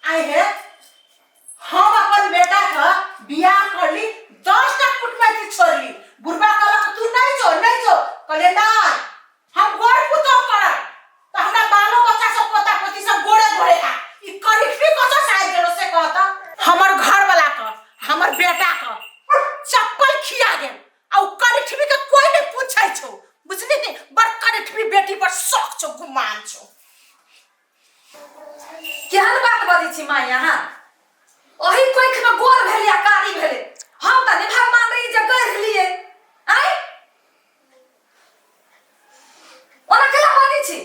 आई है हम अपन बेटा का बियाह कर ली 10 तक कुटमैती छोड़ ली बुढ़बा कहला तू नहीं जो कहले ना हम गोड़ पुतो कर तो हमरा बालो बच्चा सब पोता पोती सब गोड़े आ ई करिखी कसा साइड गेलो से कहता हमर घर वाला का हमर बेटा का चप्पल खिया गेल आ करिखी के कोई नहीं पूछै छौ बुझली ने बड़ करिखी बेटी पर शौक छौ गुमान छौ केहन बात बजै छी मां यहाँ ओही कोइख में गोर भेल या कारी भेले हम त ने भगवान रही जे गढ़ लिए आइ ओना केला बजै छी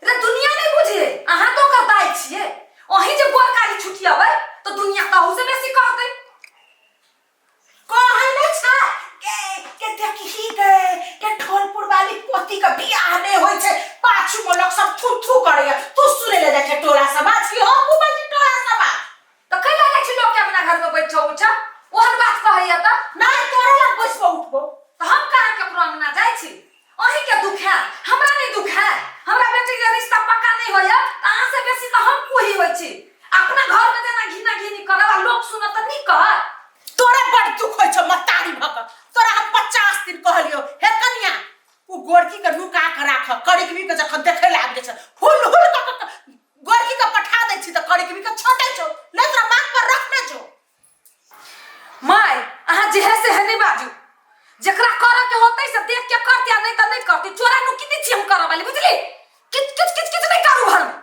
रे दुनिया नहीं बुझे अहाँ तो करताई छिए ओही जे गोर कारी छुटियाबै तो दुनिया कहू से बेसी कहतै कहै नै छ के देखही के ढोलपुर वाली पोती का बियाह नहीं होय छै पाछू में लोग सब थू करे तू सुने ले जाके टोला समाज की हो कुबल टोला समाज तो कैला लै छी लोग के अपना घर में बैठो उठा ओहन बात कहैया त नहीं तोरे लग बैसबो उठबो तो हम कहां के पुराना जाय छी ओही के दुख है हमरा नहीं दुख है हमरा बेटी के रिश्ता पक्का नहीं होया कहां से बेसी तो हम कोही होय छी अपना घर में जेना घिना घिनी करब लोग सुनत नहीं कह तोरे बड़ दुख होय छ मतारी भक तोरा हम 50 दिन कहलियो हे कन्या उ गोरकी के नुका के राख कड़कवी के जखन देखे लाग जे छ हुल गोरकी के पठा दै छी त कड़कवी के छोटे छौ ले तोरा माथ पर रखने छौ माय अहाँ जे है से है नहीं बाजू जकरा करे के होतै से देख के करती आ नहीं त नहीं करती चोरा नु किति छी हम करब वाली बुझली किच नहीं करू घर में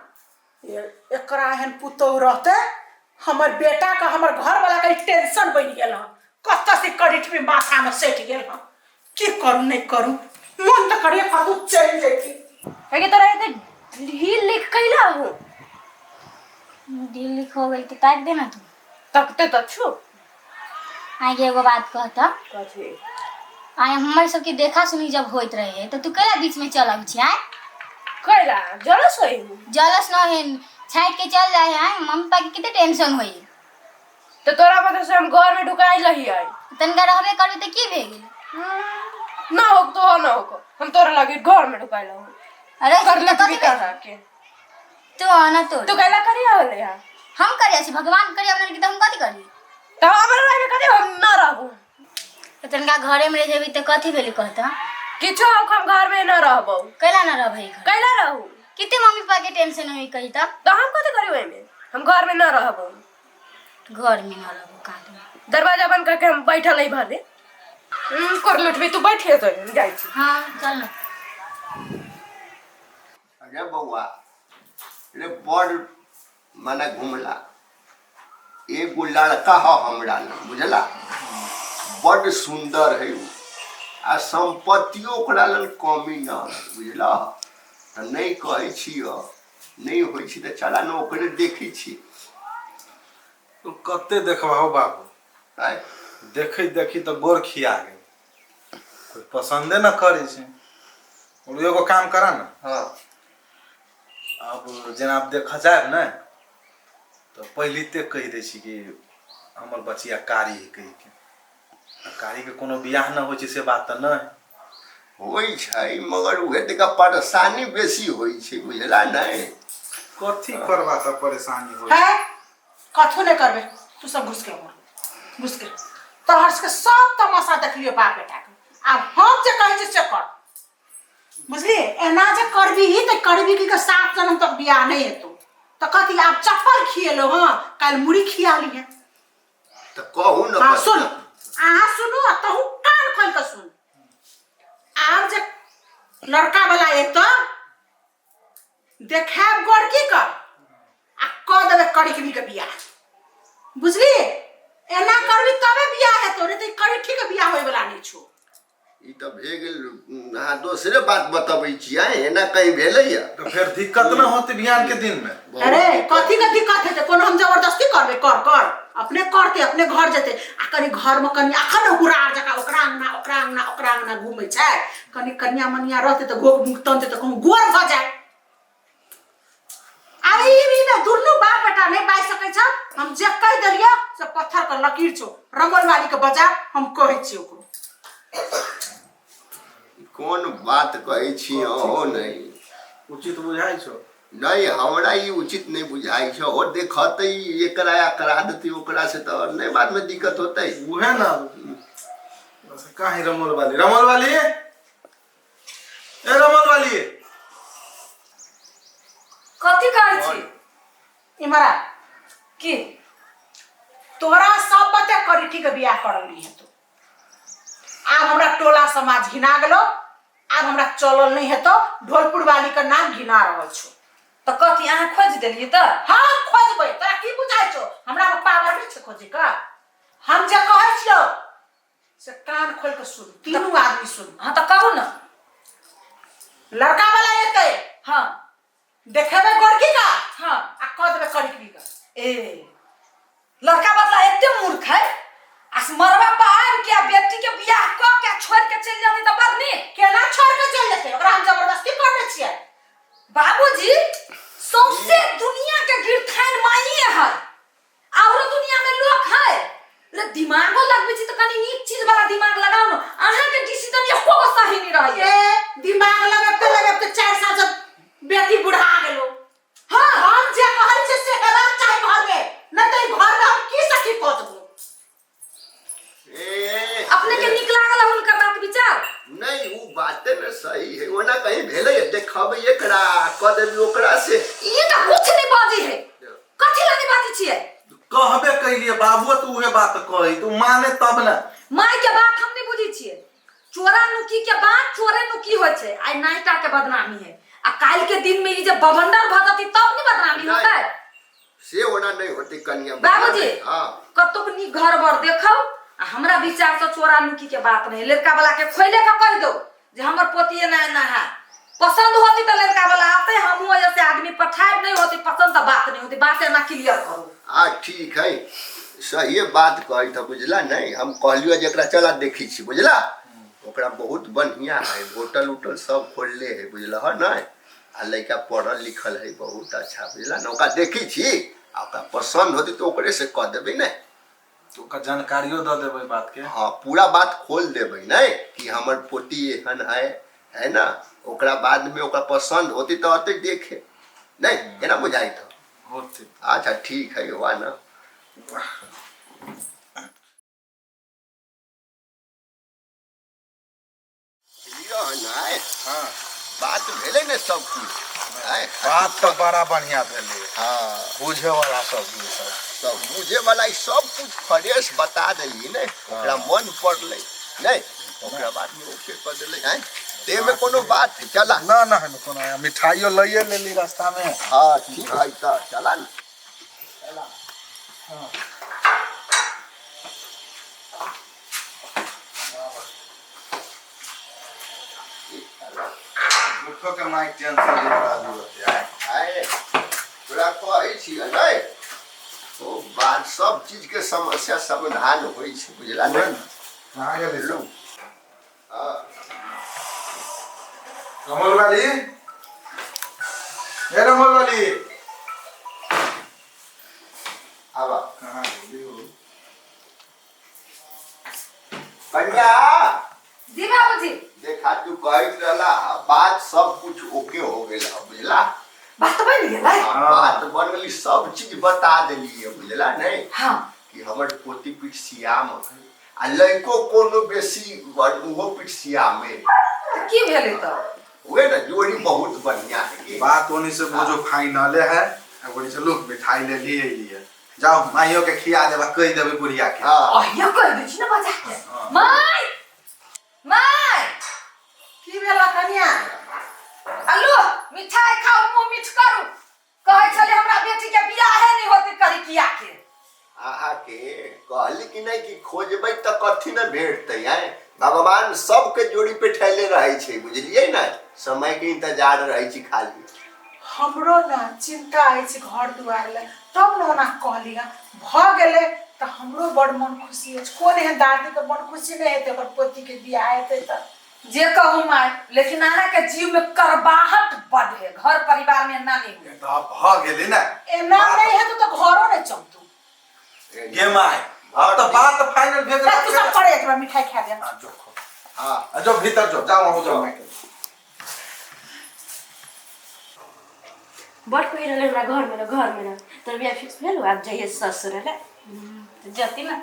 एकरा एहन पुतौ रहते हमर बेटा का हमर घर वाला के टेंशन बन गेल कत से कड़िठ में माथा में सेट गेल की करू नहीं करू मन त करिए फादू चल जैती है कि तोरा एते ढील लिख कैला हो ढील लिख हो गई तो ताक देना तू तकते त छु आगे एगो बात कहता कथि आय हमर सब के देखा सुनी जब होइत रहे तो तू कैला बीच में चल आउ छी आय कैला जलस होई जलस न है छाट के चल जाए आय मम्मी पापा के कितने टेंशन होई तो तोरा वजह से हम घर में ढुकाई लही आई तनका रहबे करबे त की भे गेल ना हो तो ना हो हम तोरा लगे घर में ढुकाई लहू अरे कर ले तो भी कहा के तू आना तू कैला करिया होले यार हम करिया छी भगवान करिया हमरा के हम कथि करी तो हमर रहे करे हम ना रहू तनका घरे में रह जेबी त कथि भेली कहता किछो हम घर में ना रहबो कैला ना रहबै घर कैला रहू कितने मम्मी पापा के टेंशन होई कही त तो हम कथि करी ओइ में हम घर में ना रहबो घर में ना रहबो काहे दरवाजा बंद करके हम बैठल ही भले कर लुटबी तू बैठिए तो जाई छी हां चल ना अरे बउआ रे बड़ मने घुमला एगो लड़का हो हमरा ना बुझला बड़ सुंदर है आ संपत्तियों ओकरा लेल कमी ना बुझला त नहीं कहै छियो नहीं होई छी त चला न ओकरे देखै छी तो कते देखबाओ बाबू आय देखी तो गोर खिया गेल कोई पसंदे न करे छे और एगो काम करा ना हां अब जेना आप देखा जाए ना तो पहले ते कह दे छी कि हमर बचिया कारी है कह के कारी के कोनो बियाह न हो छै से बात त न होई छै मगर उहे तक परेशानी बेसी होई छै बुझला नहीं कथी करबा त परेशानी हो है कथु नहीं करबे तू सब घुस के तोहर के सब तमाशा देख लियो बाप बेटा के अब हम जे कहै छी से कर बुझली एना जे करबी त करबी की के 7 जन्म तक बियाह नहीं हेतौ त कथि आप चप्पल खिएलो हां काल मुड़ी खिया ली है त कहू न हां सुन आहा सुनो तहु कान खोल के सुन आप जे लड़का वाला एतो देखाब गोरकी का आ क देबे कड़की के बियाह बुझली एना करबी तबे बियाह हेतौ रे त कड़की के बियाह होय वाला नहीं छौ ई त भे गेल हां दूसरे बात बताबै छी एना कहीं भेलै या तो फिर दिक्कत न होते बिहान के दिन में अरे कथी का दिक्कत है कोनो हम जबरदस्ती करबे कर अपने करते अपने घर जेते आ कनी घर में कनी अखन हुरार जका ओकरा अंगना घूमै छै कनी कन्या मनिया रहते त गोग मुक्तन ते कहूं गोर भ जाए आई भी ना दुनु बाप बेटा नहीं बाई सकै छ हम जे कह देलियो से पत्थर के लकीर छौ रमन वाली के बजा हम कहै छी ओकरो कौन बात कहै छी ओ नहीं उचित बुझाई छो नहीं हमरा ई उचित नहीं बुझाई छो और देखते ये कराया करा देती ओकरा से तो नहीं बाद में दिक्कत होते। उहे ना बस काहे रमोल वाली ए रमोल वाली कथी कहै छी इमरा की तोरा सब बते करी ठीक बियाह करली है तू। आब हमरा टोला समाज घिना गेलो, आब हमरा चलल नहीं है तो ढोलपुर वाली का नाम घिना रहल छो। तो कथी अहाँ खोज देलिए त हाँ खोजबै, तोरा की बुझाइ छो हमरा में पावर नहीं छे खोजे का। हम जे कहै छियो से कान खोल के सुन, तीनों आदमी सुन। हाँ तो कहू ना। लड़का वाला एते हाँ देखेबे गोरकी का हाँ आ कह देबे करिकवी का। ए लड़का बदला एते मूर्ख है आस मरवा पार के बेटी के बियाह क के छोड़ के चल जाती त बरनी केना छोड़ के चल जेते, ओकरा हम जबरदस्ती करने छियै। बाबूजी सौसे दुनिया के गिरथान माइए है और दुनिया में लोग है रे दिमागो लगबे छी त कनी नीक चीज वाला दिमाग लगाओ न। अहाँ के डिसीजन एको गो सही नहीं रही ए दिमाग लगते 4 साल से बेटी बुढ़ा गेलो। हां हम जे कहै छै से हेबाक चाही घर में, न त ई घर में हम की सखी कतबो। ए अपने के निक लागल हुनकर बात विचार नहीं वो बातें न सही है ओना कहीं भेले देखब एकरा क देबी ओकरा से ये तो कुछ नहीं बाजी है। कथी लानी बात छिए कहबे कइलिए बाबू तो उहे बात कही तू माने तब ना। माय के बात हम नहीं बुझी छिए। चोरा नुकी के बात चोरे नुकी होय छै, आई नाइटा के बदनामी है आ काल के दिन में ई जे बवंडर भजती तब नहीं बदनामी होता है। से ओना नहीं होती कन्या बाबूजी हां कतुक नी घर बर देखौ आ हमरा विचार से चोरा नुकी के बात नहीं। लड़का वाला के खोले के कह दो जे हमर पोतिए ना है पसंद होती तो लड़का वाला आते हम ऐसे आदमी पठाए नहीं होती पसंद तो बात नहीं होती। बात ना क्लियर करो। आ ठीक है सही बात कही तो बुझला नहीं हम कहलियो जकरा चला देखी छी बुझला ओकरा बहुत बढ़िया है होटल उटल सब खोलले है बुझला है ना आ लड़का पढ़ल लिखल है बहुत अच्छा बुझला ना ओकरा देखी छी आ ओकरा पसंद होती तो ओकरे से कह देबे नहीं तो का जानकारियो द देबे बात के। हाँ पूरा बात खोल देबे नहीं कि हमर पोती एहन है ना ओकरा बाद में ओकरा पसंद होती तो अते देखे नहीं केना बुझाई तो होती। अच्छा ठीक है हुआ ना हाँ बात भेले ने सब कुछ बात तो बड़ा बढ़िया भेले। हाँ बुझे वाला सब सब बुझे वाला सब कुछ फ्रेश बता देली ने ओकरा मन पड़ले नहीं ओकरा बाद में ओके कर देले हैं ते में कोनो बात है चला ना ना है कोनो मिठाइयो लइए लेली रास्ता में। हाँ ठीक है तो चला ना चला हाँ दुखो के माई टेंशन ले रहा होते आए पूरा कहै छी नहीं तो बात सब चीज के समस्या समाधान होई छै बुझला नहीं कहां गेले लो हां रमोल वाली ए रमोल वाली आवा कहां गेली हो कन्या जी बाबूजी देखा तू कहत रहला बात सब कुछ ओके हो गेला बुझला बात बन गेलै। बात बन गेली सब चीज बता देली बुझला नहीं हां कि हमर पोती पीठ सियाम है आ लइको कोनो बेसी वो पीठ सियाम है की भेलै त वे ना जोड़ी बहुत बढ़िया है कि बात होने से वो जो फाइनल है बोली चलो मिठाई ले लिए जाओ माइयो के खिया देबा कह देबे बुढ़िया के। हां अहिया कह दै छी ना बजा के माय माय की भेला कन्या अल्लू मिठाई खाओ मुंह मीठ करू कहै छले हमरा बेटी के बियाह नहीं होती करी किया के आहा के कहली कि नहीं कि खोजबै त कथि न भेटतै है भगवान सबके जोड़ी पे ठैले रहै छै बुझलियै ना समय के इंतजार रहै छी खाली हमरो ना चिंता है छै घर दुआर ले तब न ओना कहली भ गेले त हमरो बड़ मन खुशी है। कोन है दादी के मन खुशी नहीं हेते ओकर पोती के बियाह हेते त जे कहूँ माय लेकिन अहाँ के जीव में करबाहट बड है घर परिवार में ना नहीं हुए तो भ गेले ना एना नहीं हेते तो घरो नहीं चलतू गे माई अब तो बात फाइनल भेज तू सब पड़े एकरा मिठाई खा दे। जो हां जो भीतर जो जाओ हो जाओ बड़ कोई रहले हमरा घर में रह तोर बियाह फिक्स भेल अब जाइए ससुर ले जती ना